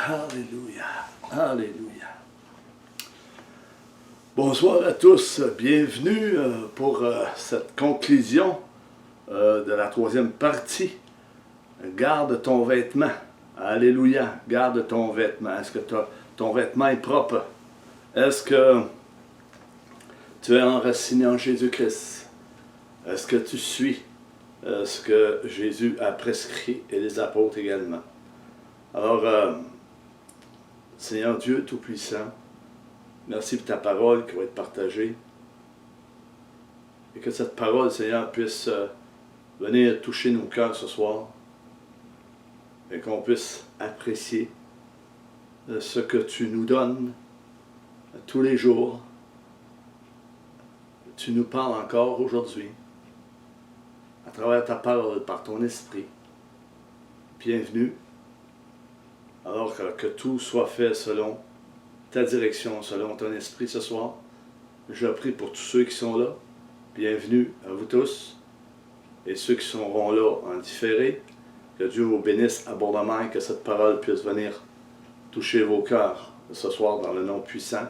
Alléluia. Alléluia. Bonsoir à tous. Bienvenue pour cette conclusion de la troisième partie. Garde ton vêtement. Alléluia. Garde ton vêtement. Est-ce que ton vêtement est propre? Est-ce que tu es enraciné en Jésus-Christ? Est-ce que tu suis ce que Jésus a prescrit et les apôtres également? Alors, Seigneur Dieu Tout-Puissant, merci pour ta parole qui va être partagée. Et que cette parole, Seigneur, puisse venir toucher nos cœurs ce soir. Et qu'on puisse apprécier ce que tu nous donnes tous les jours. Tu nous parles encore aujourd'hui, à travers ta parole, par ton esprit. Bienvenue. Alors que tout soit fait selon ta direction, selon ton esprit ce soir. Je prie pour tous ceux qui sont là. Bienvenue à vous tous. Et ceux qui seront là en différé. Que Dieu vous bénisse abondamment et que cette parole puisse venir toucher vos cœurs ce soir dans le nom puissant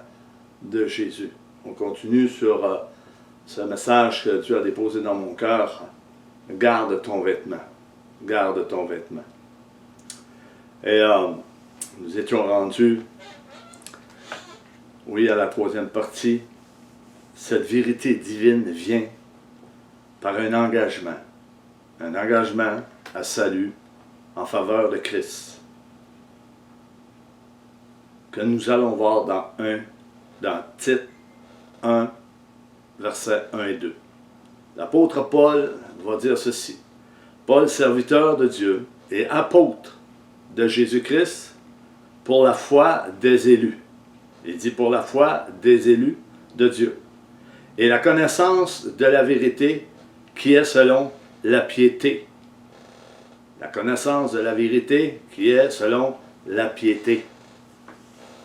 de Jésus. On continue sur ce message que Dieu a déposé dans mon cœur. Garde ton vêtement. Garde ton vêtement. Et nous étions rendus, oui, à la troisième partie. Cette vérité divine vient par un engagement à salut en faveur de Christ, que nous allons voir dans Tite 1, versets 1 et 2. L'apôtre Paul va dire ceci. Paul, serviteur de Dieu et apôtre de Jésus-Christ, pour la foi des élus. Il dit pour la foi des élus de Dieu. Et la connaissance de la vérité qui est selon la piété. La connaissance de la vérité qui est selon la piété.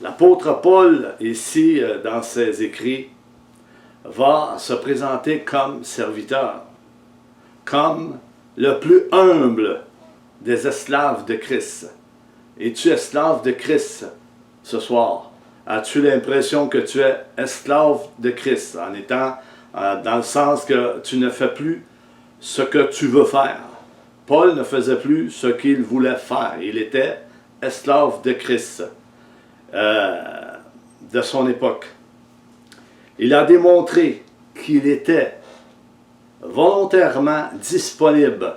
L'apôtre Paul, ici, dans ses écrits, va se présenter comme serviteur, comme le plus humble des esclaves de Christ. Es-tu esclave de Christ ce soir? As-tu l'impression que tu es esclave de Christ en étant dans le sens que tu ne fais plus ce que tu veux faire? Paul ne faisait plus ce qu'il voulait faire. Il était esclave de Christ de son époque. Il a démontré qu'il était volontairement disponible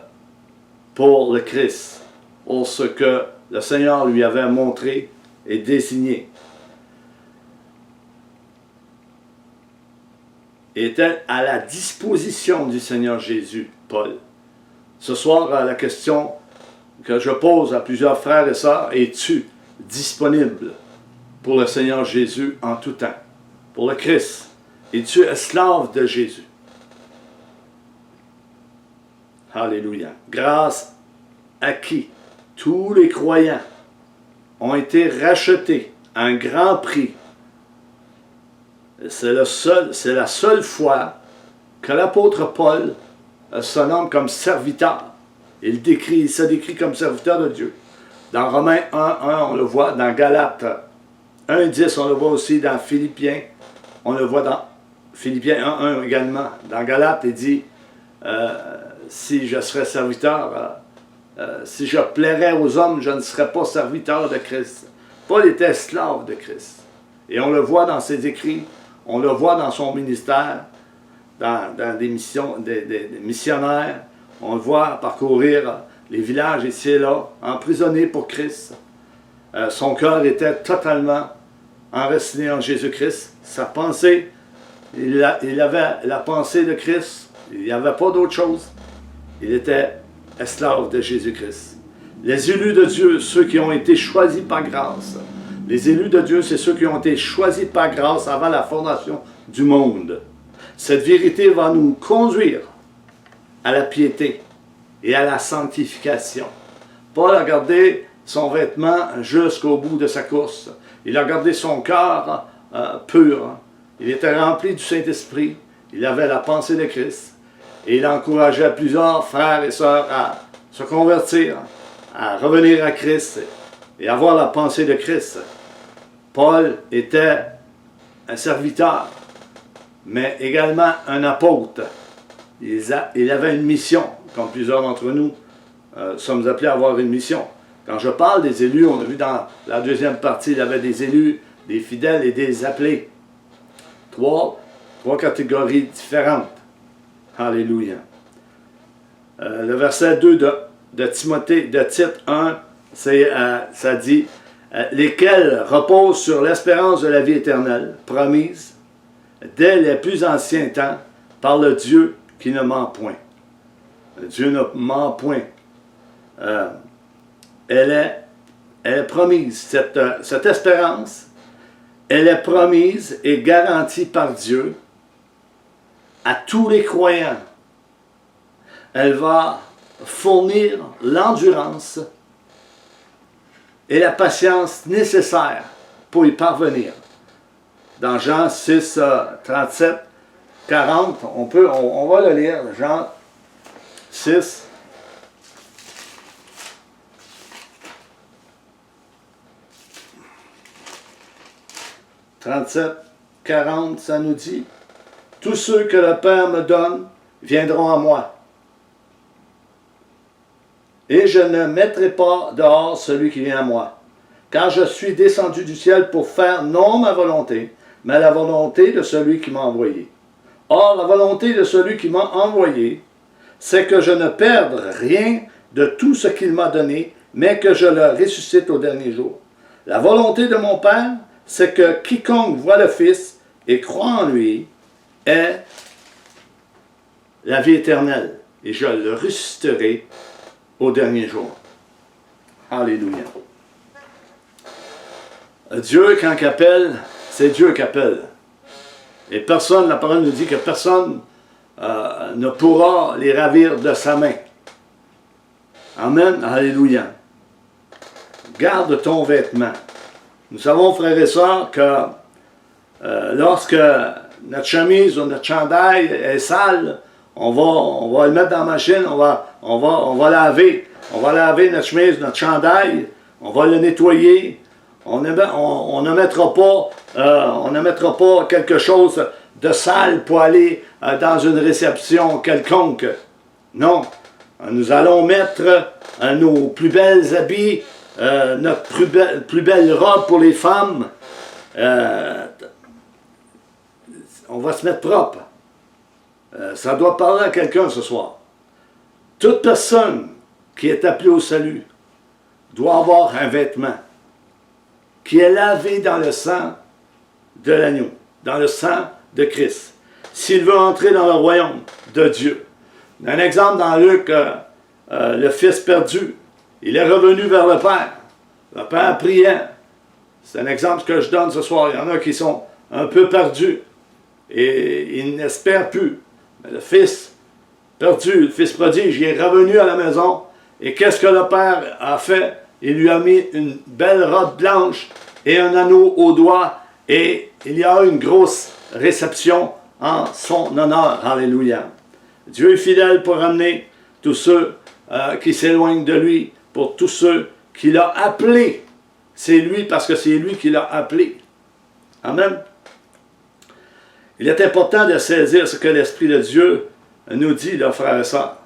pour le Christ, pour ce que le Seigneur lui avait montré et désigné. Il était à la disposition du Seigneur Jésus, Paul. Ce soir, la question que je pose à plusieurs frères et sœurs, es-tu disponible pour le Seigneur Jésus en tout temps? Pour le Christ? Es-tu esclave de Jésus? Alléluia. Grâce à qui tous les croyants ont été rachetés à un grand prix. C'est la seule fois que l'apôtre Paul se nomme comme serviteur. Il se décrit comme serviteur de Dieu. Dans Romains 1:1, on le voit. Dans Galates 1:10, on le voit aussi. Dans Philippiens, on le voit dans Philippiens 1:1 également. Dans Galates, il dit, si je serais serviteur, si je plairais aux hommes, je ne serais pas serviteur de Christ. Paul était esclave de Christ. Et on le voit dans ses écrits, on le voit dans son ministère, dans des missions, des missionnaires. On le voit parcourir les villages ici et là, emprisonné pour Christ. Son cœur était totalement enraciné en Jésus-Christ. Sa pensée, il avait la pensée de Christ. Il n'y avait pas d'autre chose. Il était esclave de Jésus-Christ. Les élus de Dieu, ceux qui ont été choisis par grâce. Les élus de Dieu, c'est ceux qui ont été choisis par grâce avant la fondation du monde. Cette vérité va nous conduire à la piété et à la sanctification. Paul a gardé son vêtement jusqu'au bout de sa course. Il a gardé son cœur pur. Il était rempli du Saint-Esprit. Il avait la pensée de Christ. Et il encourageait plusieurs frères et sœurs à se convertir, à revenir à Christ et avoir la pensée de Christ. Paul était un serviteur, mais également un apôtre. Il avait une mission, comme plusieurs d'entre nous sommes appelés à avoir une mission. Quand je parle des élus, on a vu dans la deuxième partie, il y avait des élus, des fidèles et des appelés. Trois catégories différentes. Alléluia. Le verset 2 de Tite 1, ça dit « Lesquels reposent sur l'espérance de la vie éternelle, promise, dès les plus anciens temps, par le Dieu qui ne ment point. » Dieu ne ment point. Elle est promise. Cette espérance, elle est promise et garantie par Dieu à tous les croyants. Elle va fournir l'endurance et la patience nécessaires pour y parvenir. Dans Jean 6, 37, 40, on va le lire, Jean 6, 37, 40, ça nous dit « Tous ceux que le Père me donne viendront à moi, et je ne mettrai pas dehors celui qui vient à moi, car je suis descendu du ciel pour faire non ma volonté, mais la volonté de celui qui m'a envoyé. Or, la volonté de celui qui m'a envoyé, c'est que je ne perde rien de tout ce qu'il m'a donné, mais que je le ressuscite au dernier jour. La volonté de mon Père, c'est que quiconque voit le Fils et croit en lui ait la vie éternelle, et je le ressusciterai au dernier jour. Alléluia. Dieu, quand il appelle, c'est Dieu qui appelle. Et personne, la parole nous dit que personne ne pourra les ravir de sa main. Amen. Alléluia. Garde ton vêtement. Nous savons, frères et sœurs, que lorsque notre chemise ou notre chandail est sale, on va le mettre dans la machine, on va laver. On va laver notre chemise, notre chandail, on va le nettoyer. On ne mettra pas quelque chose de sale pour aller dans une réception quelconque. Non. Nous allons mettre nos plus belles habits, notre plus belle robe pour les femmes. On va se mettre propre. Ça doit parler à quelqu'un ce soir. Toute personne qui est appelée au salut doit avoir un vêtement qui est lavé dans le sang de l'agneau, dans le sang de Christ, s'il veut entrer dans le royaume de Dieu. Un exemple dans Luc, le fils perdu, il est revenu vers le Père. Le Père priait. C'est un exemple que je donne ce soir. Il y en a qui sont un peu perdus et ils n'espèrent plus. Mais le fils perdu, le fils prodige, il est revenu à la maison et qu'est-ce que le Père a fait? Il lui a mis une belle robe blanche et un anneau au doigt et il y a eu une grosse réception en son honneur. Alléluia. Dieu est fidèle pour ramener tous ceux qui s'éloignent de lui, pour tous ceux qu'il a appelés. C'est lui parce que c'est lui qui l'a appelé. Amen. Il est important de saisir ce que l'Esprit de Dieu nous dit, là, frères et sœurs.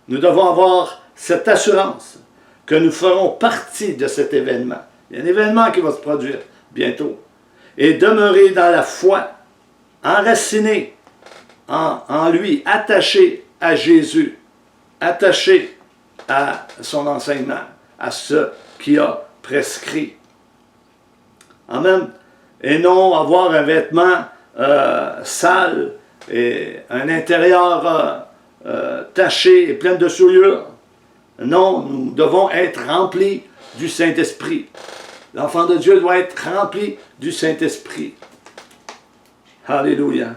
Nous devons avoir cette assurance que nous ferons partie de cet événement. Il y a un événement qui va se produire bientôt. Et demeurer dans la foi, enraciné en lui, attaché à Jésus, attaché à son enseignement, à ce qu'il a prescrit. Amen. Et non avoir un vêtement sale et un intérieur taché et plein de souillures. Non, nous devons être remplis du Saint-Esprit. L'enfant de Dieu doit être rempli du Saint-Esprit. Alléluia.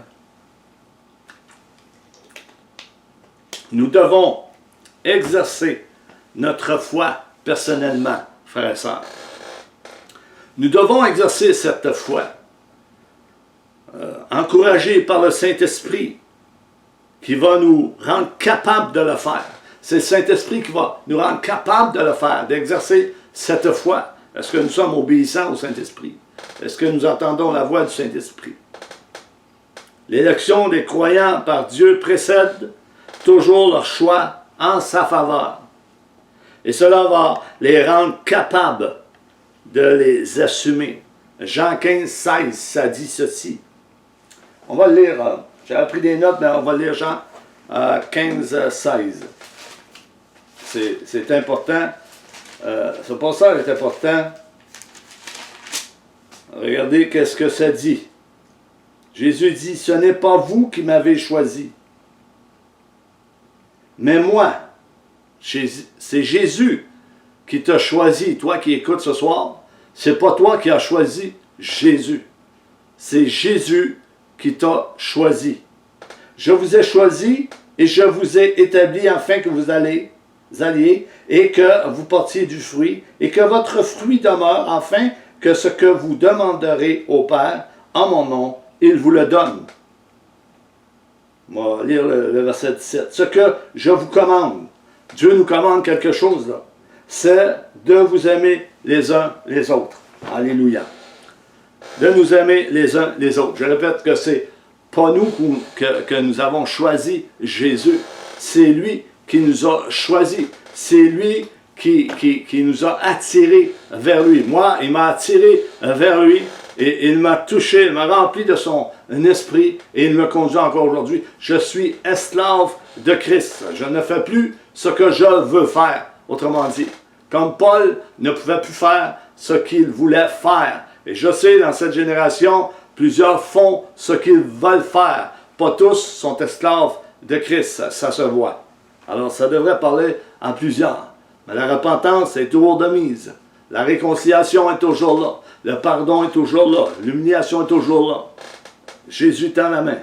Nous devons exercer notre foi personnellement, frères et sœurs. Nous devons exercer cette foi, encouragés par le Saint-Esprit, qui va nous rendre capables de le faire. C'est le Saint-Esprit qui va nous rendre capables de le faire, d'exercer cette foi, Est-ce que nous sommes obéissants au Saint-Esprit? Est-ce que nous entendons la voix du Saint-Esprit? L'élection des croyants par Dieu précède toujours leur choix en sa faveur. Et cela va les rendre capables de les assumer. Jean 15, 16, ça dit ceci. On va le lire. J'avais pris des notes, mais on va le lire Jean 15, 16. C'est important. Ce passage est important. Regardez qu'est-ce que ça dit. Jésus dit, ce n'est pas vous qui m'avez choisi, mais moi. C'est Jésus qui t'a choisi, toi qui écoutes ce soir. C'est pas toi qui as choisi Jésus. C'est Jésus qui t'a choisi. Je vous ai choisi et je vous ai établi afin que vous alliez et que vous portiez du fruit et que votre fruit demeure afin que ce que vous demanderez au Père en mon nom, il vous le donne. On va lire le verset 17. Ce que je vous commande, Dieu nous commande quelque chose là, c'est de vous aimer les uns les autres. Alléluia. De nous aimer les uns les autres. Je répète que c'est pas nous que nous avons choisi Jésus. C'est lui qui nous a choisis. C'est lui qui nous a attirés vers lui. Moi, il m'a attiré vers lui et il m'a touché, il m'a rempli de son esprit et il me conduit encore aujourd'hui. Je suis esclave de Christ. Je ne fais plus ce que je veux faire. Autrement dit, comme Paul ne pouvait plus faire ce qu'il voulait faire. Et je sais, dans cette génération, plusieurs font ce qu'ils veulent faire. Pas tous sont esclaves de Christ, ça se voit. Alors ça devrait parler à plusieurs. Mais la repentance est toujours de mise. La réconciliation est toujours là. Le pardon est toujours là. L'humiliation est toujours là. Jésus tend la main.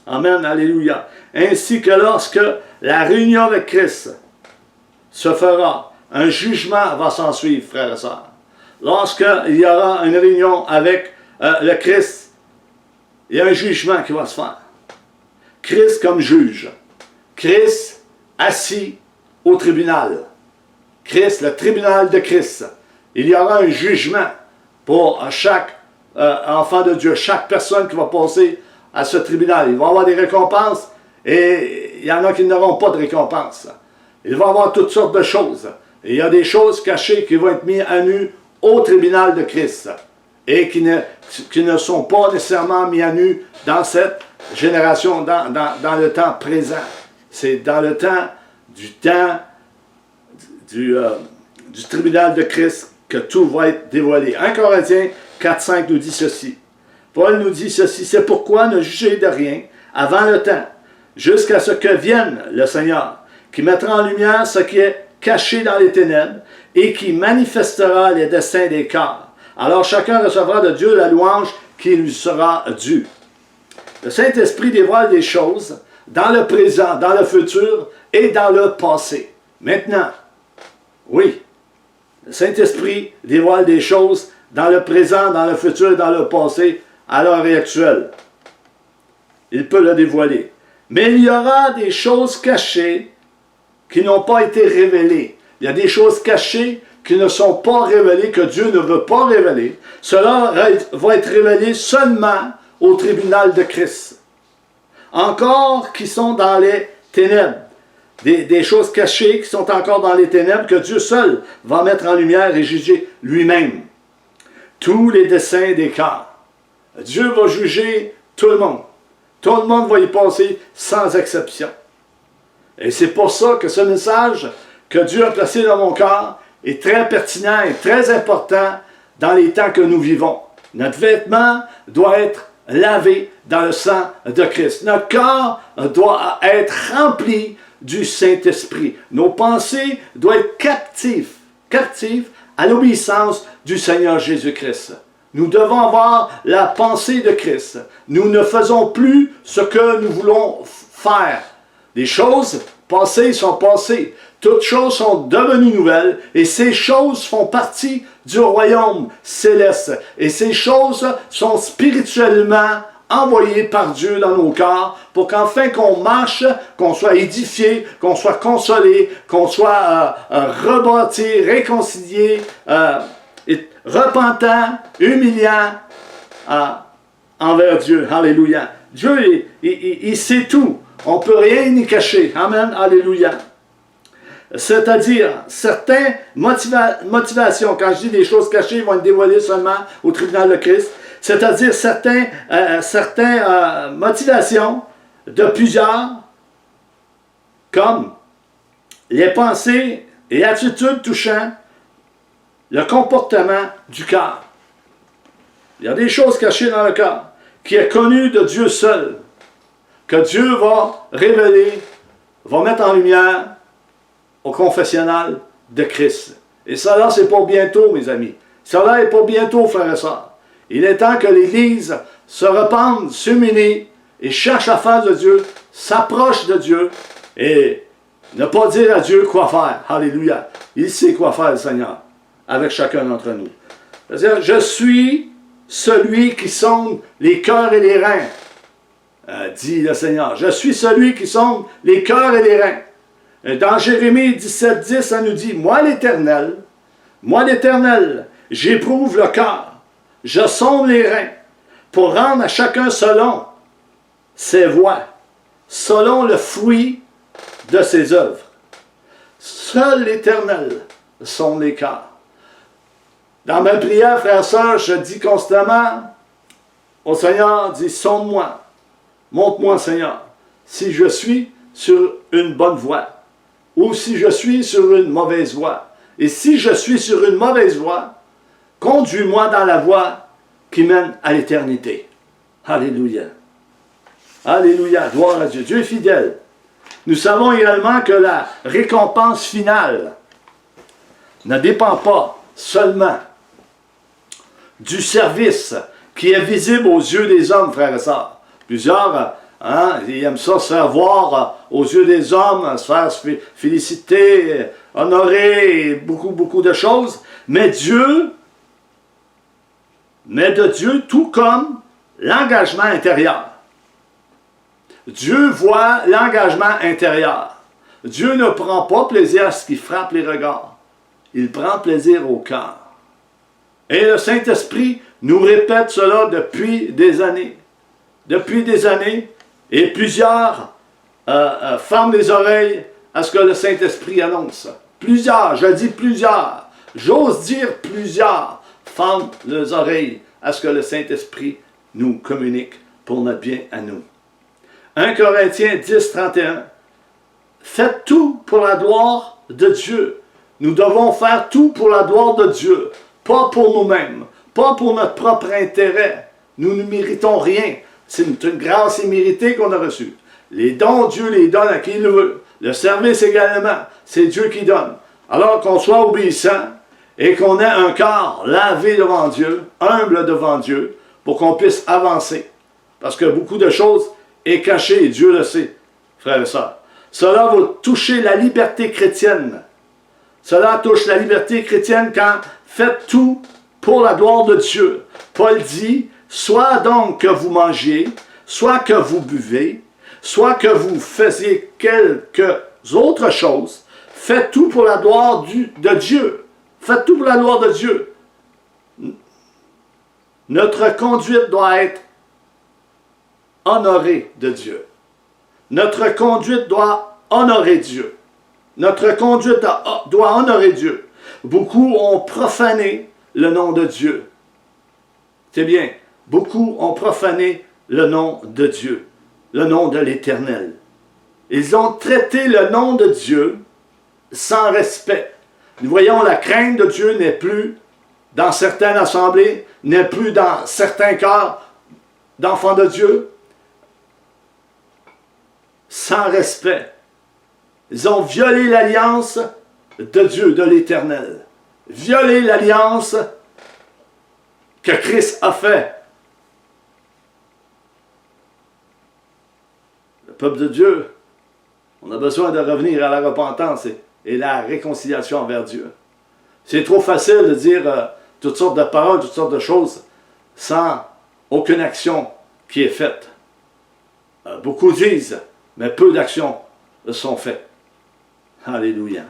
Amen, alléluia. Ainsi que lorsque la réunion avec Christ se fera, un jugement va s'en suivre, frères et sœurs. Lorsqu'il y aura une réunion avec le Christ, il y a un jugement qui va se faire. Christ comme juge. Christ assis au tribunal. Christ, le tribunal de Christ. Il y aura un jugement pour chaque enfant de Dieu, chaque personne qui va passer à ce tribunal. Il va y avoir des récompenses et il y en a qui n'auront pas de récompense. Il va y avoir toutes sortes de choses. Et il y a des choses cachées qui vont être mises à nu au tribunal de Christ et qui ne sont pas nécessairement mis à nu dans cette génération, dans le temps présent. C'est dans le temps du tribunal de Christ que tout va être dévoilé. 1 Corinthiens 4,5 nous dit ceci. Paul nous dit ceci, c'est pourquoi ne jugez de rien avant le temps, jusqu'à ce que vienne le Seigneur, qui mettra en lumière ce qui est caché dans les ténèbres et qui manifestera les desseins des cœurs. Alors chacun recevra de Dieu la louange qui lui sera due. Le Saint-Esprit dévoile des choses dans le présent, dans le futur et dans le passé. Maintenant, oui, le Saint-Esprit dévoile des choses dans le présent, dans le futur et dans le passé à l'heure actuelle. Il peut le dévoiler. Mais il y aura des choses cachées qui n'ont pas été révélées. Il y a des choses cachées qui ne sont pas révélées, que Dieu ne veut pas révéler. Cela va être révélé seulement au tribunal de Christ. Encore qui sont dans les ténèbres. Des choses cachées qui sont encore dans les ténèbres que Dieu seul va mettre en lumière et juger lui-même. Tous les desseins des cœurs. Dieu va juger tout le monde. Tout le monde va y passer sans exception. Et c'est pour ça que ce message que Dieu a placé dans mon cœur est très pertinent et très important dans les temps que nous vivons. Notre vêtement doit être lavé dans le sang de Christ. Notre cœur doit être rempli du Saint-Esprit. Nos pensées doivent être captives à l'obéissance du Seigneur Jésus-Christ. Nous devons avoir la pensée de Christ. Nous ne faisons plus ce que nous voulons faire. Les choses passées sont passées. Toutes choses sont devenues nouvelles et ces choses font partie du royaume céleste. Et ces choses sont spirituellement envoyées par Dieu dans nos cœurs pour qu'enfin qu'on marche, qu'on soit édifié, qu'on soit consolé, qu'on soit rebâti, réconcilié et repentant, humiliant envers Dieu. Alléluia. Dieu, il sait tout. On ne peut rien y cacher. Amen. Alléluia. C'est-à-dire, certaines motivations, quand je dis des choses cachées, ils vont être dévoilées seulement au tribunal de Christ. C'est-à-dire certaines motivations de plusieurs, comme les pensées et attitudes touchant le comportement du cœur. Il y a des choses cachées dans le cœur, qui est connu de Dieu seul, que Dieu va révéler, va mettre en lumière au confessionnal de Christ. Et ça là, c'est pour bientôt, mes amis. Ça là est pour bientôt, frères et sœurs. Il est temps que l'Église se repente, s'humilie et cherche la face de Dieu, s'approche de Dieu et ne pas dire à Dieu quoi faire. Alléluia. Il sait quoi faire, le Seigneur, avec chacun d'entre nous. C'est-à-dire, je suis celui qui sonde les cœurs et les reins, dit le Seigneur. Je suis celui qui sonde les cœurs et les reins. Et dans Jérémie 17,10, ça nous dit, moi l'Éternel, j'éprouve le cœur, je sonde les reins, pour rendre à chacun selon ses voies, selon le fruit de ses œuvres. Seul l'Éternel sonde les cœurs. Dans ma prière, frères et sœurs, je dis constamment au Seigneur, dis, sonde-moi, montre-moi, Seigneur, si je suis sur une bonne voie, ou si je suis sur une mauvaise voie. Et si je suis sur une mauvaise voie, conduis-moi dans la voie qui mène à l'éternité. Alléluia. Alléluia. Gloire à Dieu. Dieu est fidèle. Nous savons également que la récompense finale ne dépend pas seulement du service qui est visible aux yeux des hommes, frères et sœurs. Plusieurs, ils aiment ça se faire voir aux yeux des hommes, se faire féliciter, honorer, beaucoup de choses. Mais de Dieu, tout comme l'engagement intérieur. Dieu voit l'engagement intérieur. Dieu ne prend pas plaisir à ce qui frappe les regards. Il prend plaisir au cœur. Et le Saint-Esprit nous répète cela depuis des années. Depuis des années. Et plusieurs ferment les oreilles à ce que le Saint-Esprit annonce. Plusieurs, je dis plusieurs. J'ose dire plusieurs ferment les oreilles à ce que le Saint-Esprit nous communique pour notre bien à nous. 1 Corinthiens 10, 31. Faites tout pour la gloire de Dieu. Nous devons faire tout pour la gloire de Dieu. Pas pour nous-mêmes. Pas pour notre propre intérêt. Nous ne méritons rien. C'est une grâce imméritée qu'on a reçue. Les dons, Dieu les donne à qui il veut. Le service également, c'est Dieu qui donne. Alors qu'on soit obéissant et qu'on ait un cœur lavé devant Dieu, humble devant Dieu, pour qu'on puisse avancer. Parce que beaucoup de choses est cachées et Dieu le sait, frères et sœurs. Cela va toucher la liberté chrétienne. Cela touche la liberté chrétienne quand faites tout pour la gloire de Dieu. Paul dit, soit donc que vous mangiez, soit que vous buvez, soit que vous faisiez quelques autres choses, faites tout pour la gloire de Dieu. Faites tout pour la gloire de Dieu. Notre conduite doit être honorée de Dieu. Notre conduite doit honorer Dieu. Notre conduite doit honorer Dieu. Beaucoup ont profané le nom de Dieu. C'est bien. Beaucoup ont profané le nom de Dieu, le nom de l'Éternel. Ils ont traité le nom de Dieu sans respect. Nous voyons, la crainte de Dieu n'est plus dans certaines assemblées, n'est plus dans certains cœurs d'enfants de Dieu. Sans respect. Ils ont violé l'alliance de Dieu, de l'Éternel. Violé l'alliance que Christ a fait. Le peuple de Dieu, on a besoin de revenir à la repentance et la réconciliation envers Dieu. C'est trop facile de dire toutes sortes de paroles, toutes sortes de choses, sans aucune action qui est faite. Beaucoup disent, mais peu d'actions sont faites. Alléluia.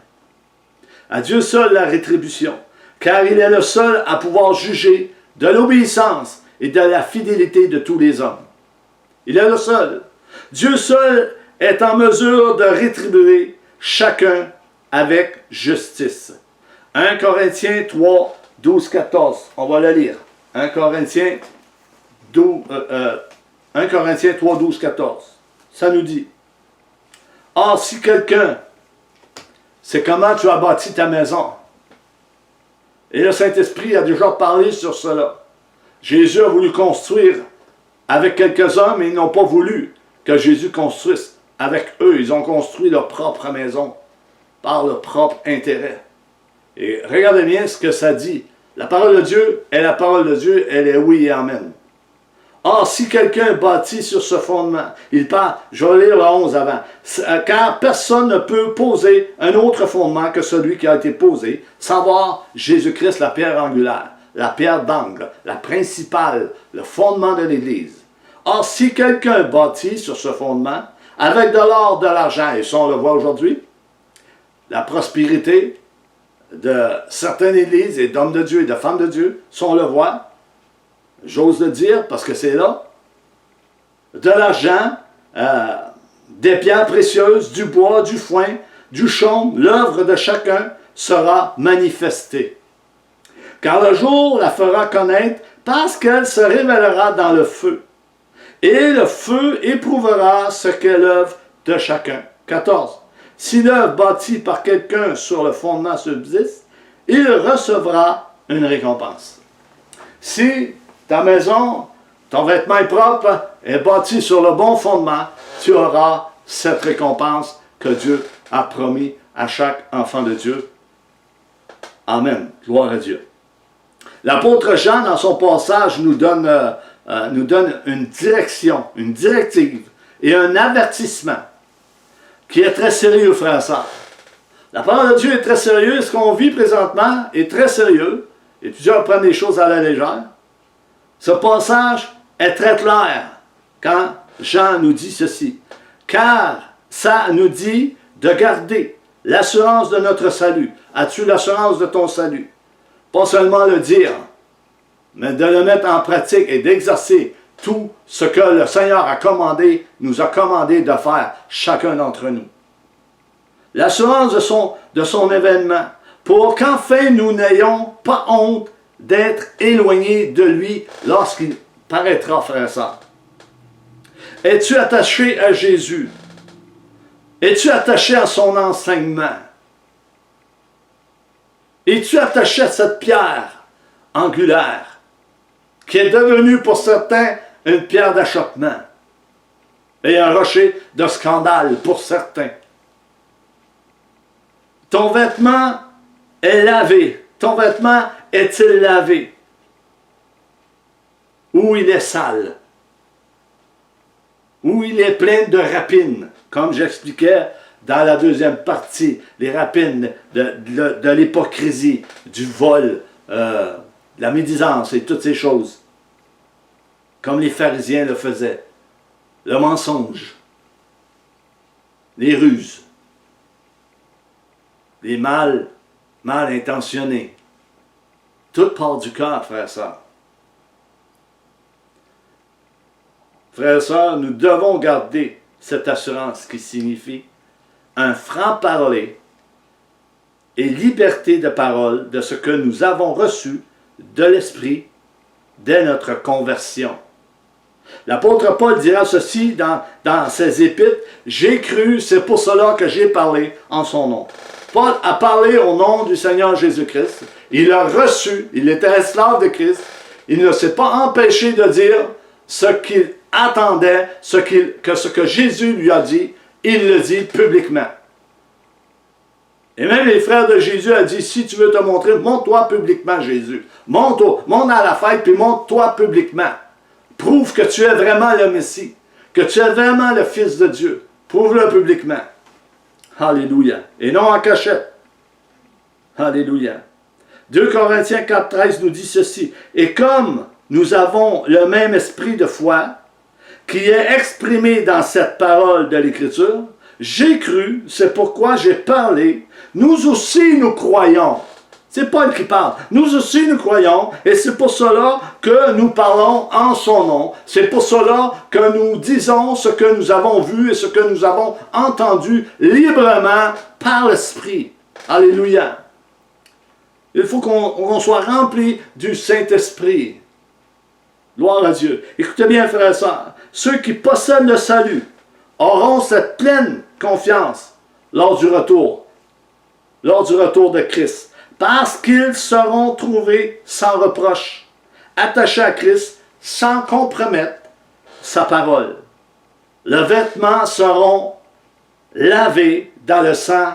À Dieu seul la rétribution. car il est le seul à pouvoir juger de l'obéissance et de la fidélité de tous les hommes. Il est le seul. Dieu seul est en mesure de rétribuer chacun avec justice. 1 Corinthiens 3, 12, 14. On va le lire. 1 Corinthiens 3, 12, 14. Ça nous dit: Or, si quelqu'un, c'est comment tu as bâti ta maison. Et le Saint-Esprit a déjà parlé sur cela. Jésus a voulu construire avec quelques hommes, mais ils n'ont pas voulu que Jésus construise avec eux. Ils ont construit leur propre maison par leur propre intérêt. Et regardez bien ce que ça dit. La parole de Dieu est la parole de Dieu, elle est oui et amen. Or, si quelqu'un bâtit sur ce fondement, il parle, je vais lire le 11 avant, car personne ne peut poser un autre fondement que celui qui a été posé, savoir Jésus-Christ, la pierre angulaire, la pierre d'angle, la principale, le fondement de l'Église. Or, si quelqu'un bâtit sur ce fondement, avec de l'or, de l'argent, et ça on le voit aujourd'hui, la prospérité de certaines églises et d'hommes de Dieu et de femmes de Dieu, ça on le voit, j'ose le dire parce que c'est là, de l'argent, des pierres précieuses, du bois, du foin, du chaume, l'œuvre de chacun sera manifestée. Car le jour la fera connaître parce qu'elle se révélera dans le feu. Et le feu éprouvera ce qu'est l'œuvre de chacun. 14. Si l'œuvre bâtie par quelqu'un sur le fondement subsiste, il recevra une récompense. Si ta maison, ton vêtement est propre, est bâti sur le bon fondement, tu auras cette récompense que Dieu a promis à chaque enfant de Dieu. Amen. Gloire à Dieu. L'apôtre Jean, dans son passage, nous donne une direction, une directive et un avertissement qui est très sérieux, frères et sœurs. La parole de Dieu est très sérieuse. Ce qu'on vit présentement est très sérieux. Et plusieurs prennent les choses à la légère. Ce passage est très clair quand Jean nous dit ceci. Car ça nous dit de garder l'assurance de notre salut. As-tu l'assurance de ton salut? Pas seulement le dire, mais de le mettre en pratique et d'exercer tout ce que le Seigneur a commandé, nous a commandé de faire, chacun d'entre nous. L'assurance de son événement, pour qu'enfin nous n'ayons pas honte d'être éloignés de lui lorsqu'il paraîtra, frère et sœur. Es-tu attaché à Jésus? Es-tu attaché à son enseignement? Es-tu attaché à cette pierre angulaire qui est devenue pour certains une pierre d'achoppement et un rocher de scandale pour certains? Ton vêtement est lavé. Ton vêtement est-il lavé? Ou il est sale? Ou il est plein de rapines, comme j'expliquais dans la deuxième partie, les rapines de l'hypocrisie, du vol, de la médisance et toutes ces choses, comme les pharisiens le faisaient, le mensonge, les ruses, les mal intentionnés. Tout part du cœur, frères et sœurs. Frères et sœurs, nous devons garder cette assurance qui signifie un franc-parler et liberté de parole de ce que nous avons reçu de l'Esprit dès notre conversion. L'apôtre Paul dira ceci dans ses épîtres, « J'ai cru, c'est pour cela que j'ai parlé en son nom. » Paul a parlé au nom du Seigneur Jésus-Christ. Il a reçu, il était esclave de Christ. Il ne s'est pas empêché de dire ce qu'il attendait, ce que Jésus lui a dit. Il le dit publiquement. Et même les frères de Jésus ont dit, si tu veux te montrer, montre-toi publiquement, Jésus. Monte à la fête, puis montre-toi publiquement. Prouve que tu es vraiment le Messie, que tu es vraiment le Fils de Dieu. Prouve-le publiquement. Alléluia. Et non en cachette. Alléluia. 2 Corinthiens 4, 13 nous dit ceci. Et comme nous avons le même esprit de foi, qui est exprimé dans cette parole de l'Écriture, j'ai cru, c'est pourquoi j'ai parlé, nous aussi nous croyons. C'est Paul qui parle. Nous aussi, nous croyons, et c'est pour cela que nous parlons en son nom. C'est pour cela que nous disons ce que nous avons vu et ce que nous avons entendu librement par l'Esprit. Alléluia. Il faut qu'on soit rempli du Saint-Esprit. Gloire à Dieu. Écoutez bien, frères et sœurs. Ceux qui possèdent le salut auront cette pleine confiance lors du retour de Christ. Parce qu'ils seront trouvés sans reproche, attachés à Christ, sans compromettre sa parole. Leurs vêtements seront lavés dans le sang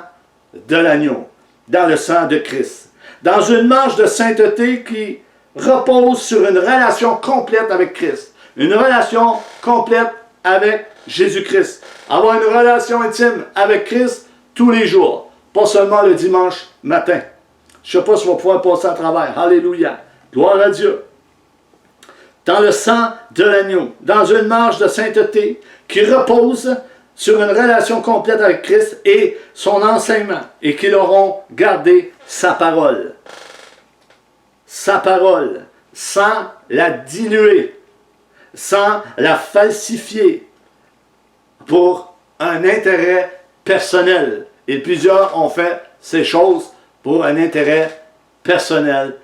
de l'agneau, dans le sang de Christ. Dans une marche de sainteté qui repose sur une relation complète avec Christ. Une relation complète avec Jésus-Christ. Avoir une relation intime avec Christ tous les jours, pas seulement le dimanche matin. Je ne sais pas si on va pouvoir passer à travers. Alléluia. Gloire à Dieu. Dans le sang de l'agneau, dans une marche de sainteté qui repose sur une relation complète avec Christ et son enseignement, et qu'ils auront gardé sa parole. Sa parole, sans la diluer, sans la falsifier, pour un intérêt personnel. Et plusieurs ont fait ces choses pour un intérêt personnel.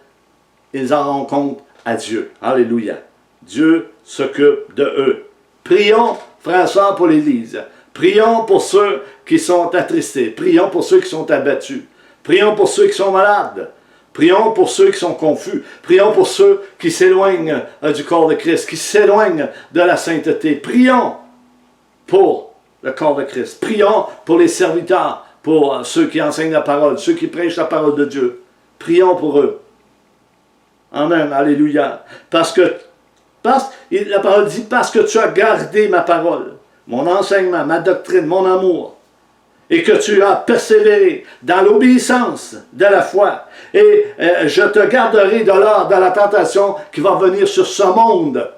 Ils en rendent compte à Dieu. Alléluia. Dieu s'occupe de eux. Prions, frères et sœurs, pour l'Église. Prions pour ceux qui sont attristés. Prions pour ceux qui sont abattus. Prions pour ceux qui sont malades. Prions pour ceux qui sont confus. Prions pour ceux qui s'éloignent du corps de Christ, qui s'éloignent de la sainteté. Prions pour le corps de Christ. Prions pour les serviteurs, pour ceux qui enseignent la parole, ceux qui prêchent la parole de Dieu. Prions pour eux. Amen. Alléluia. La parole dit, parce que tu as gardé ma parole, mon enseignement, ma doctrine, mon amour, et que tu as persévéré dans l'obéissance de la foi, et je te garderai de l'or de la tentation qui va venir sur ce monde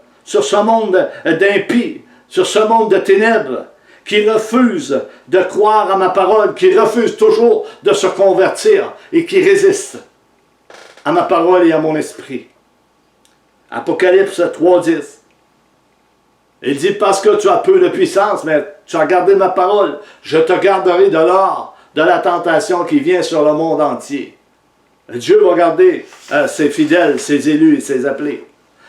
d'impies, sur ce monde de ténèbres, qui refuse de croire à ma parole, qui refuse toujours de se convertir et qui résiste à ma parole et à mon esprit. Apocalypse 3:10. Il dit, parce que tu as peu de puissance, mais tu as gardé ma parole, je te garderai de l'or, de la tentation qui vient sur le monde entier. Dieu va garder ses fidèles, ses élus et ses appelés.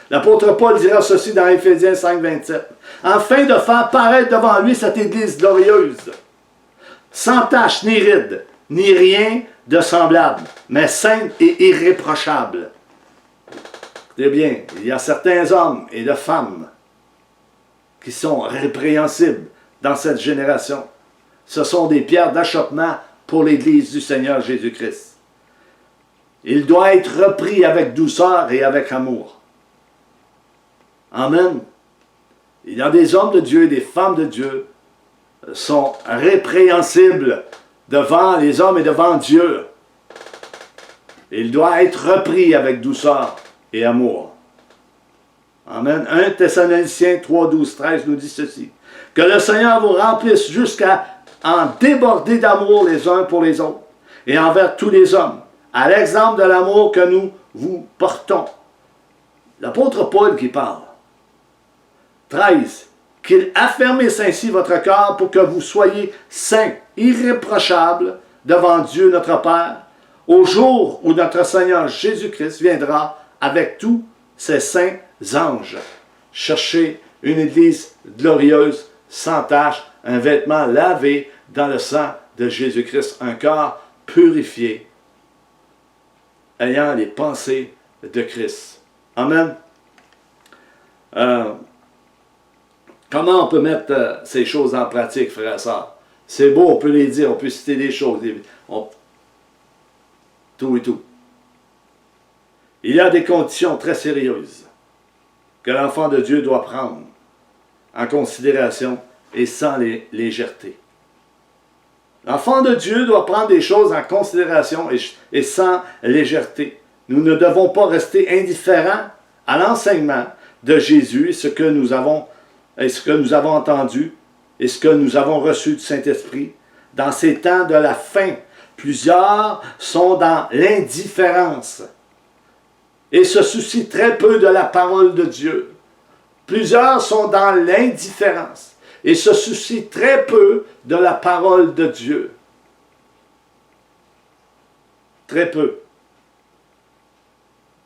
L'apôtre Paul dira ceci dans Éphésiens 5:27. Afin de faire paraître devant lui cette Église glorieuse, sans tache ni ride, ni rien de semblable, mais sainte et irréprochable. Écoutez bien, il y a certains hommes et de femmes qui sont répréhensibles dans cette génération. Ce sont des pierres d'achoppement pour l'Église du Seigneur Jésus-Christ. Il doit être repris avec douceur et avec amour. Amen. Il y a des hommes de Dieu et des femmes de Dieu qui sont répréhensibles devant les hommes et devant Dieu. Il doit être repris avec douceur et amour. Amen. 1 Thessaloniciens 3, 12, 13 nous dit ceci. Que le Seigneur vous remplisse jusqu'à en déborder d'amour les uns pour les autres et envers tous les hommes, à l'exemple de l'amour que nous vous portons. L'apôtre Paul qui parle. 13. Qu'il affermisse ainsi votre cœur pour que vous soyez saints, irréprochables devant Dieu notre Père, au jour où notre Seigneur Jésus-Christ viendra avec tous ses saints anges. Cherchez une Église glorieuse, sans tache, un vêtement lavé dans le sang de Jésus-Christ, un cœur purifié, ayant les pensées de Christ. Amen. Comment on peut mettre ces choses en pratique, frères et sœurs? C'est beau, on peut les dire, on peut citer des choses, tout et tout. Il y a des conditions très sérieuses que l'enfant de Dieu doit prendre en considération et sans légèreté. L'enfant de Dieu doit prendre des choses en considération et sans légèreté. Nous ne devons pas rester indifférents à l'enseignement de Jésus et ce que nous avons entendu et ce que nous avons reçu du Saint-Esprit dans ces temps de la fin, Plusieurs sont dans l'indifférence et se soucient très peu de la parole de Dieu. Plusieurs sont dans l'indifférence et se soucient très peu de la parole de Dieu. Très peu.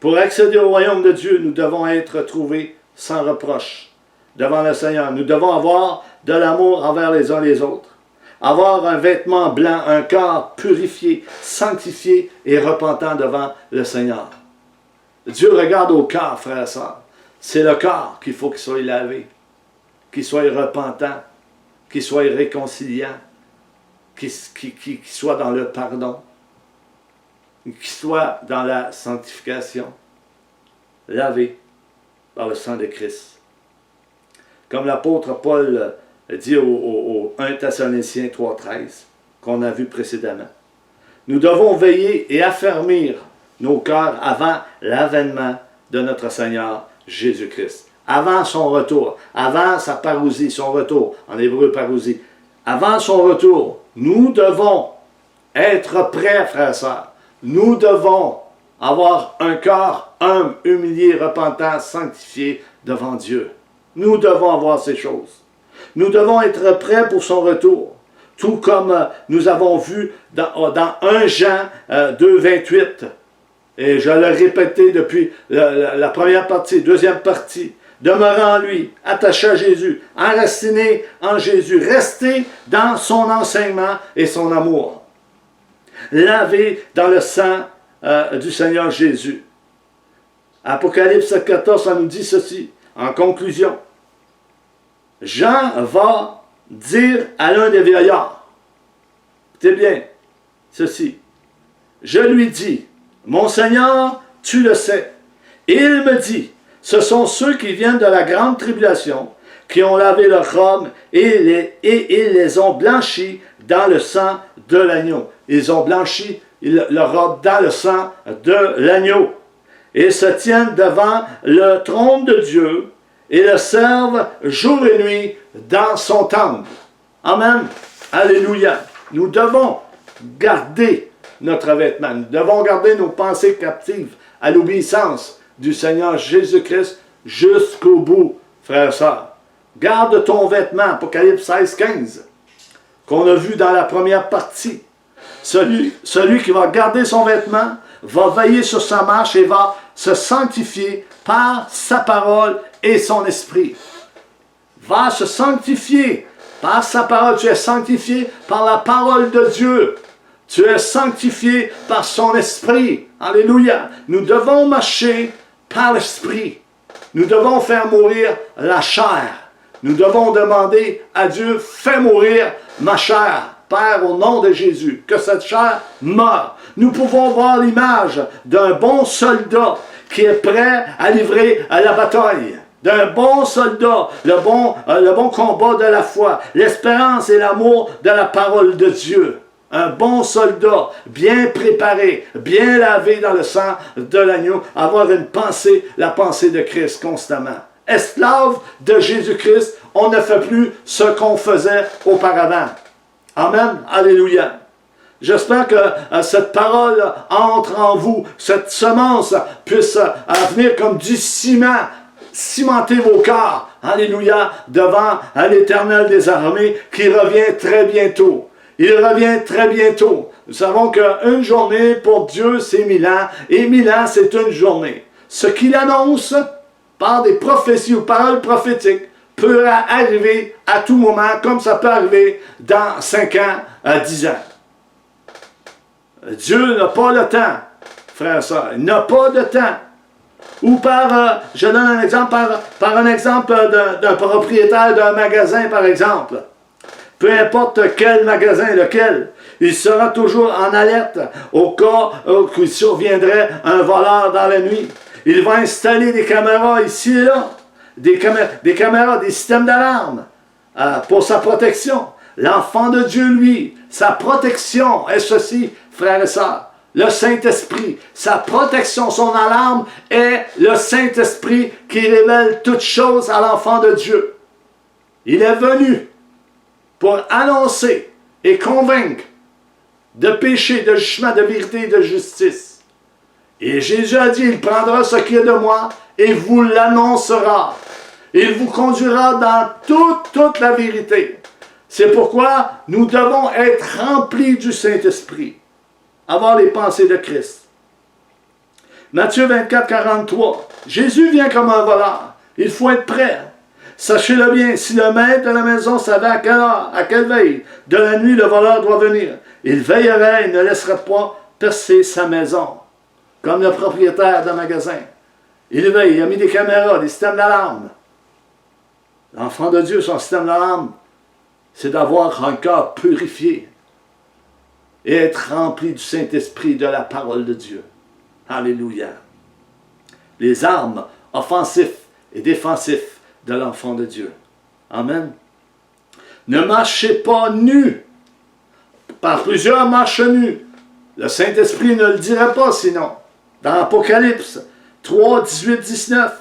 Pour accéder au royaume de Dieu, nous devons être trouvés sans reproche devant le Seigneur. Nous devons avoir de l'amour envers les uns les autres. Avoir un vêtement blanc, un corps purifié, sanctifié et repentant devant le Seigneur. Dieu regarde au cœur, frères et sœurs. C'est le corps qu'il faut qu'il soit lavé, qu'il soit repentant, qu'il soit réconciliant, qu'il soit dans le pardon, qu'il soit dans la sanctification, lavé par le sang de Christ. Comme l'apôtre Paul dit au 1 Thessaloniciens 3,13, qu'on a vu précédemment. Nous devons veiller et affermir nos cœurs avant l'avènement de notre Seigneur Jésus-Christ. Avant son retour, avant sa parousie, son retour, en hébreu parousie. Avant son retour, nous devons être prêts, frères et sœurs. Nous devons avoir un cœur humble, humilié, repentant, sanctifié devant Dieu. Nous devons avoir ces choses. Nous devons être prêts pour son retour. Tout comme nous avons vu dans 1 Jean 2, 28. Et je l'ai répété depuis la première partie, deuxième partie. Demeurez en lui, attaché à Jésus, enraciné en Jésus, restez dans son enseignement et son amour. Lavé dans le sang du Seigneur Jésus. Apocalypse 14, ça nous dit ceci, en conclusion. Jean va dire à l'un des vieillards, écoutez bien, ceci, je lui dis, mon Seigneur, tu le sais. Et il me dit, ce sont ceux qui viennent de la grande tribulation, qui ont lavé leurs robes et ils les ont blanchis dans le sang de l'agneau. Ils ont blanchi leurs robes dans le sang de l'agneau. Et se tiennent devant le trône de Dieu et le servent jour et nuit dans son temple. Amen. Alléluia. Nous devons garder notre vêtement. Nous devons garder nos pensées captives à l'obéissance du Seigneur Jésus-Christ jusqu'au bout, frères et sœurs. Garde ton vêtement, Apocalypse 16, 15, qu'on a vu dans la première partie. Celui qui va garder son vêtement va veiller sur sa marche et va se sanctifier par sa parole et son esprit. Va se sanctifier par sa parole. Tu es sanctifié par la parole de Dieu. Tu es sanctifié par son esprit. Alléluia. Nous devons marcher par l'esprit. Nous devons faire mourir la chair. Nous devons demander à Dieu, fais mourir ma chair. Père, au nom de Jésus, que cette chair meure. Nous pouvons voir l'image d'un bon soldat qui est prêt à livrer à la bataille. D'un bon soldat, le bon combat de la foi, l'espérance et l'amour de la parole de Dieu. Un bon soldat, bien préparé, bien lavé dans le sang de l'agneau, avoir une pensée, la pensée de Christ constamment. Esclave de Jésus-Christ, on ne fait plus ce qu'on faisait auparavant. Amen. Alléluia. J'espère que cette parole entre en vous, cette semence puisse venir comme du ciment, cimenter vos cœurs. Alléluia. Devant l'Éternel des armées qui revient très bientôt. Il revient très bientôt. Nous savons qu'une journée pour Dieu, c'est 1000 ans. Et 1000 ans, c'est une journée. Ce qu'il annonce par des prophéties ou paroles prophétiques peut arriver à tout moment, comme ça peut arriver dans 5 ans à 10 ans. Dieu n'a pas le temps, frère et sœur. Il n'a pas de temps. Ou je donne un exemple, par un exemple d'un propriétaire d'un magasin, par exemple. Peu importe quel magasin, lequel, il sera toujours en alerte au cas où il surviendrait un voleur dans la nuit. Il va installer des caméras ici et là, des caméras, des systèmes d'alarme pour sa protection. L'enfant de Dieu, lui, sa protection est ceci, frères et sœurs, le Saint-Esprit. Sa protection, son alarme est le Saint-Esprit qui révèle toutes choses à l'enfant de Dieu. Il est venu pour annoncer et convaincre de péché, de jugement, de vérité et de justice. Et Jésus a dit, il prendra ce qui est de moi et vous l'annoncera. Il vous conduira dans toute la vérité. C'est pourquoi nous devons être remplis du Saint-Esprit, avoir les pensées de Christ. Matthieu 24, 43. Jésus vient comme un voleur. Il faut être prêt. Sachez-le bien, si le maître de la maison savait à quelle heure, à quelle veille de la nuit le voleur doit venir, il veillerait et ne laisserait pas percer sa maison. Comme le propriétaire d'un magasin. Il veille, il a mis des caméras, des systèmes d'alarme. L'enfant de Dieu, son système d'alarme, c'est d'avoir un cœur purifié et être rempli du Saint-Esprit, de la parole de Dieu. Alléluia. Les armes offensives et défensives de l'enfant de Dieu. Amen. Ne marchez pas nus. Par plusieurs marchent nus. Le Saint-Esprit ne le dirait pas sinon. Dans Apocalypse 3, 18, 19.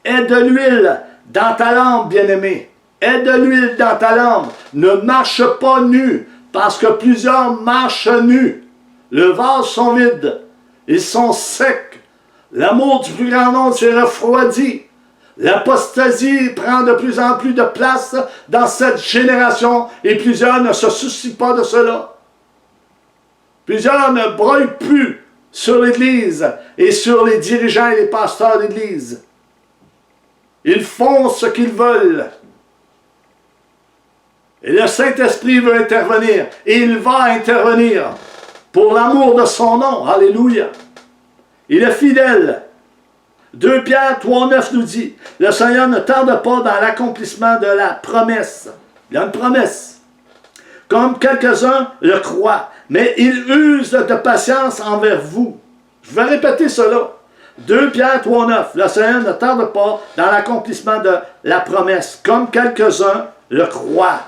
Aie de l'huile dans ta lampe, bien-aimé. Aie de l'huile dans ta lampe. Ne marche pas nu, parce que plusieurs marchent nus. Le vase sont vides. Ils sont secs. L'amour du plus grand nombre s'est refroidi. L'apostasie prend de plus en plus de place dans cette génération et plusieurs ne se soucient pas de cela. Plusieurs ne broient plus sur l'Église et sur les dirigeants et les pasteurs d'Église. Ils font ce qu'ils veulent. Et le Saint-Esprit veut intervenir. Et il va intervenir pour l'amour de son nom. Alléluia. Il est fidèle. 2 Pierre 3, 9 nous dit, le Seigneur ne tarde pas dans l'accomplissement de la promesse. Il y a une promesse. Comme quelques-uns le croient, mais il use de patience envers vous. Je vais répéter cela. 2 Pierre 3, 9, le Seigneur ne tarde pas dans l'accomplissement de la promesse, comme quelques-uns le croient.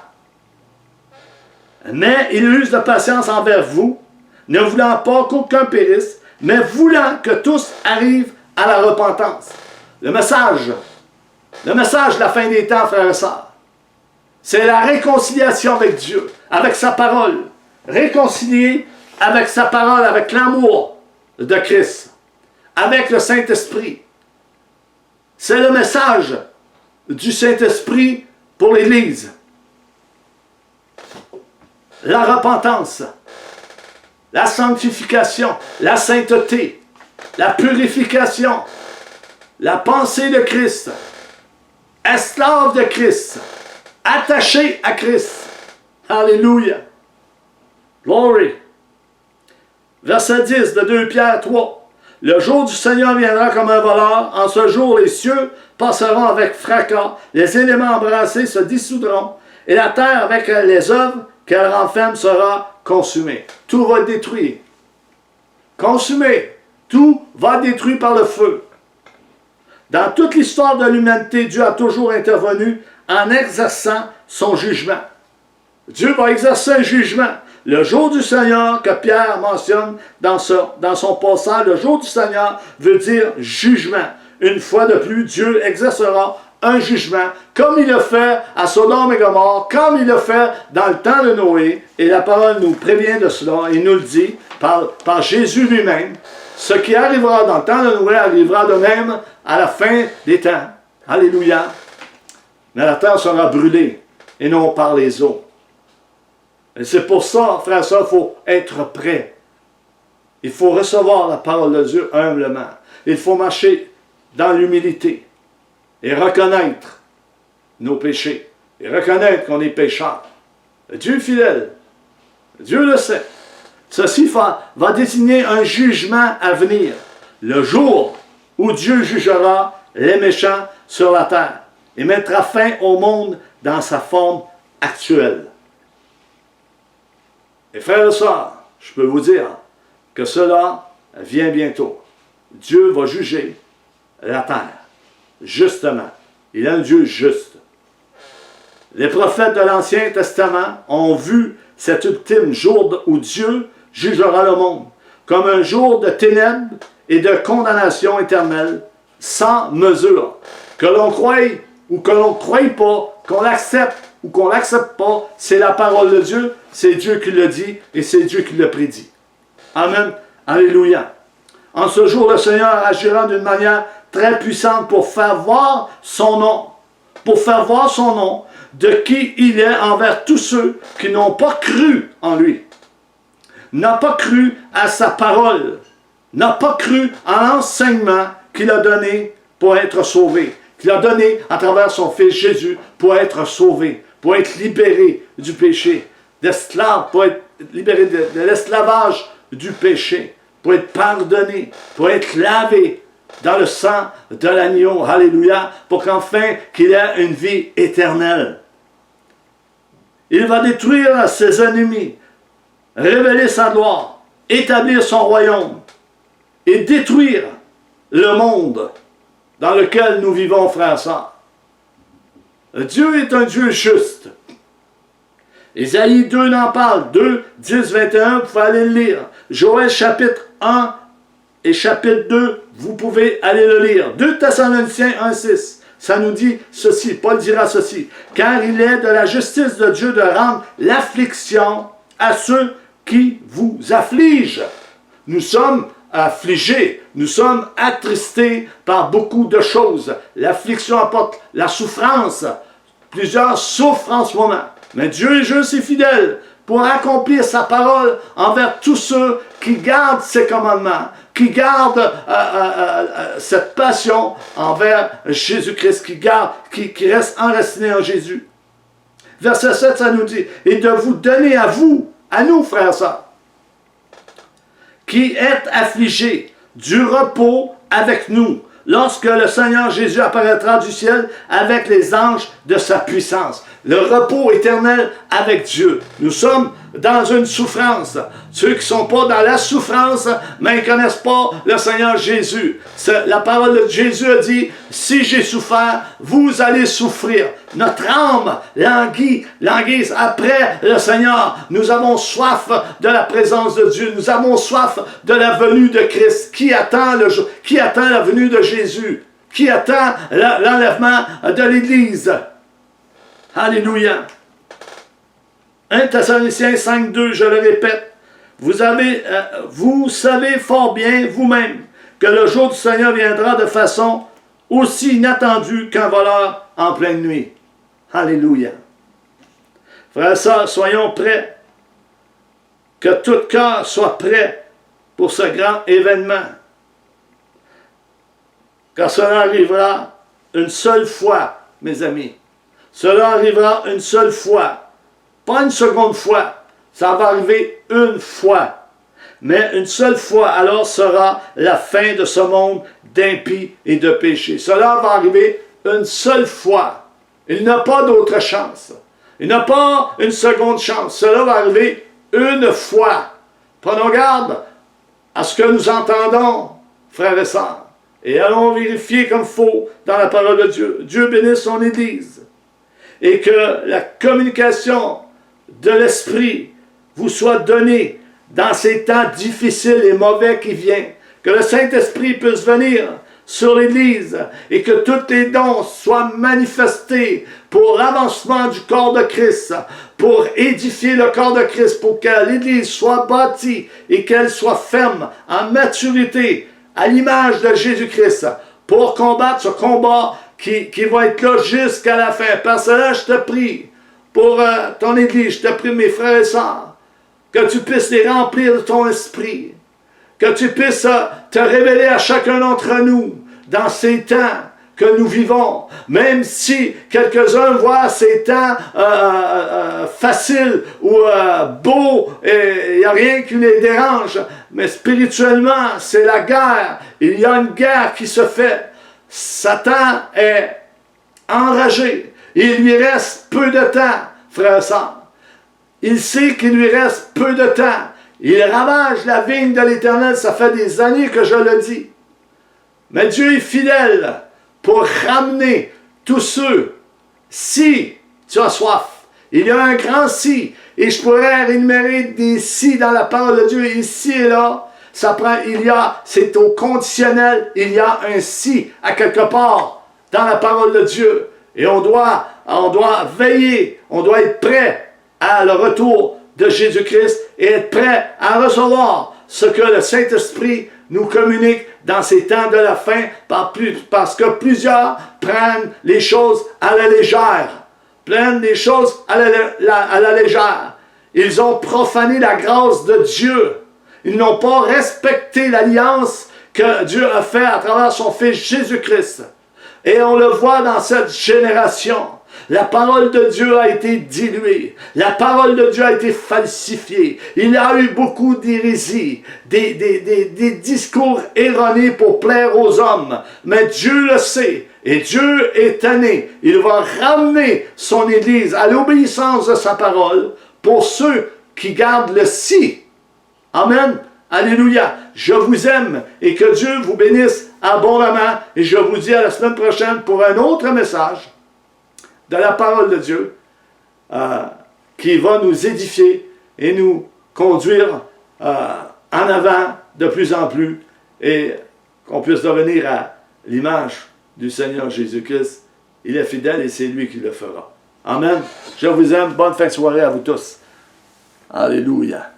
Mais il use de patience envers vous, ne voulant pas qu'aucun périsse, mais voulant que tous arrivent à la repentance. Le message de la fin des temps, frères et sœurs, c'est la réconciliation avec Dieu, avec sa parole. Réconcilier avec sa parole, avec l'amour de Christ, avec le Saint-Esprit. C'est le message du Saint-Esprit pour l'Église. La repentance, la sanctification, la sainteté, la purification, la pensée de Christ, esclave de Christ, attaché à Christ. Alléluia. Glory. Verset 10 de 2 Pierre 3. Le jour du Seigneur viendra comme un voleur. En ce jour, les cieux passeront avec fracas, les éléments embrassés se dissoudront, et la terre avec les œuvres qu'elle renferme sera consumée. Tout va être détruit. Consumé. Tout va être détruit par le feu. Dans toute l'histoire de l'humanité, Dieu a toujours intervenu en exerçant son jugement. Dieu va exercer un jugement. Le jour du Seigneur que Pierre mentionne dans son passage, le jour du Seigneur veut dire jugement. Une fois de plus, Dieu exercera un jugement, comme il l'a fait à Sodome et Gomorrhe, comme il l'a fait dans le temps de Noé. Et la parole nous prévient de cela, et nous le dit par Jésus lui-même. Ce qui arrivera dans le temps de Noé arrivera de même à la fin des temps. Alléluia. Mais la terre sera brûlée, et non par les eaux. Et c'est pour ça, frères et sœurs, il faut être prêt. Il faut recevoir la parole de Dieu humblement. Il faut marcher dans l'humilité et reconnaître nos péchés et reconnaître qu'on est pécheurs. Dieu est fidèle. Dieu le sait. Ceci va désigner un jugement à venir. Le jour où Dieu jugera les méchants sur la terre et mettra fin au monde dans sa forme actuelle. Et frères et sœurs, je peux vous dire que cela vient bientôt. Dieu va juger la terre, justement. Il est un Dieu juste. Les prophètes de l'Ancien Testament ont vu cet ultime jour où Dieu jugera le monde comme un jour de ténèbres et de condamnation éternelle sans mesure. Que l'on croie ou que l'on ne croie pas, qu'on l'accepte ou qu'on ne l'accepte pas, c'est la parole de Dieu, c'est Dieu qui le dit et c'est Dieu qui le prédit. Amen. Alléluia. En ce jour, le Seigneur agira d'une manière très puissante pour faire voir son nom. Pour faire voir son nom, de qui il est envers tous ceux qui n'ont pas cru en lui. N'a pas cru à sa parole. N'a pas cru à l'enseignement qu'il a donné pour être sauvé. Qu'il a donné à travers son Fils Jésus pour être sauvé, pour être libéré du péché, d'esclave, pour être libéré de l'esclavage du péché, pour être pardonné, pour être lavé dans le sang de l'agneau, alléluia, pour qu'enfin qu'il ait une vie éternelle. Il va détruire ses ennemis, révéler sa gloire, établir son royaume et détruire le monde dans lequel nous vivons, frères et sœurs. Dieu est un Dieu juste. Ésaïe 2 n'en parle, 2, 10, 21, vous pouvez aller le lire. Joël chapitre 1 et chapitre 2, vous pouvez aller le lire. 2 Thessaloniciens 1, 6, ça nous dit ceci, Paul dira ceci, « Car il est de la justice de Dieu de rendre l'affliction à ceux qui vous affligent. » Nous sommes affligés, nous sommes attristés par beaucoup de choses. L'affliction apporte la souffrance. Plusieurs souffrent en ce moment. Mais Dieu est juste et fidèle pour accomplir sa parole envers tous ceux qui gardent ses commandements, qui gardent cette passion envers Jésus-Christ, qui reste enraciné en Jésus. Verset 7, ça nous dit, « Et de vous donner à vous, à nous, frères et sœurs, qui êtes affligés, du repos avec nous, lorsque le Seigneur Jésus apparaîtra du ciel avec les anges de sa puissance. » Le repos éternel avec Dieu. Nous sommes dans une souffrance. Ceux qui ne sont pas dans la souffrance, mais ils ne connaissent pas le Seigneur Jésus. La parole de Jésus a dit, « Si j'ai souffert, vous allez souffrir. » Notre âme languisse après le Seigneur. Nous avons soif de la présence de Dieu. Nous avons soif de la venue de Christ. Qui attend la venue de Jésus? Qui attend l'enlèvement de l'Église? Alléluia. 1 Thessaloniciens 5, 2, je le répète, vous savez fort bien vous-même que le jour du Seigneur viendra de façon aussi inattendue qu'un voleur en pleine nuit. Alléluia. Frères et sœurs, soyons prêts, que tout cœur soit prêt pour ce grand événement. Car cela arrivera une seule fois, mes amis. Cela arrivera une seule fois, pas une seconde fois, ça va arriver une fois. Mais une seule fois, alors sera la fin de ce monde d'impies et de péché. Cela va arriver une seule fois. Il n'a pas d'autre chance. Il n'a pas une seconde chance. Cela va arriver une fois. Prenons garde à ce que nous entendons, frères et sœurs, et allons vérifier comme il faut dans la parole de Dieu. Dieu bénisse son Église. Et que la communication de l'Esprit vous soit donnée dans ces temps difficiles et mauvais qui viennent. Que le Saint-Esprit puisse venir sur l'Église et que tous les dons soient manifestés pour l'avancement du corps de Christ, pour édifier le corps de Christ, pour que l'Église soit bâtie et qu'elle soit ferme, en maturité, à l'image de Jésus-Christ, pour combattre ce combat qui va être là jusqu'à la fin. Parce que là, je te prie pour ton Église, je te prie, mes frères et sœurs, que tu puisses les remplir de ton esprit, que tu puisses te révéler à chacun d'entre nous dans ces temps que nous vivons, même si quelques-uns voient ces temps faciles ou beaux, et il n'y a rien qui les dérange, mais spirituellement, c'est la guerre. Il y a une guerre qui se fait. Satan est enragé. Il lui reste peu de temps, frères et sœurs. Il sait qu'il lui reste peu de temps. Il ravage la vigne de l'Éternel. Ça fait des années que je le dis. Mais Dieu est fidèle pour ramener tous ceux. Si tu as soif, il y a un grand si. Et je pourrais énumérer des si dans la parole de Dieu. Ici et là. Ça prend, c'est au conditionnel, il y a un si à quelque part dans la parole de Dieu. Et on doit veiller, on doit être prêt à le retour de Jésus-Christ et être prêt à recevoir ce que le Saint-Esprit nous communique dans ces temps de la fin, parce que plusieurs prennent les choses à la légère. Prennent les choses à la légère. Ils ont profané la grâce de Dieu. Ils n'ont pas respecté l'alliance que Dieu a faite à travers son Fils Jésus-Christ. Et on le voit dans cette génération. La parole de Dieu a été diluée. La parole de Dieu a été falsifiée. Il y a eu beaucoup d'hérésies, des discours erronés pour plaire aux hommes. Mais Dieu le sait. Et Dieu est tanné. Il va ramener son Église à l'obéissance de sa parole pour ceux qui gardent le si. Amen. Alléluia. Je vous aime et que Dieu vous bénisse abondamment. Et je vous dis à la semaine prochaine pour un autre message de la parole de Dieu qui va nous édifier et nous conduire en avant de plus en plus et qu'on puisse devenir à l'image du Seigneur Jésus-Christ. Il est fidèle et c'est lui qui le fera. Amen. Je vous aime. Bonne fin de soirée à vous tous. Alléluia.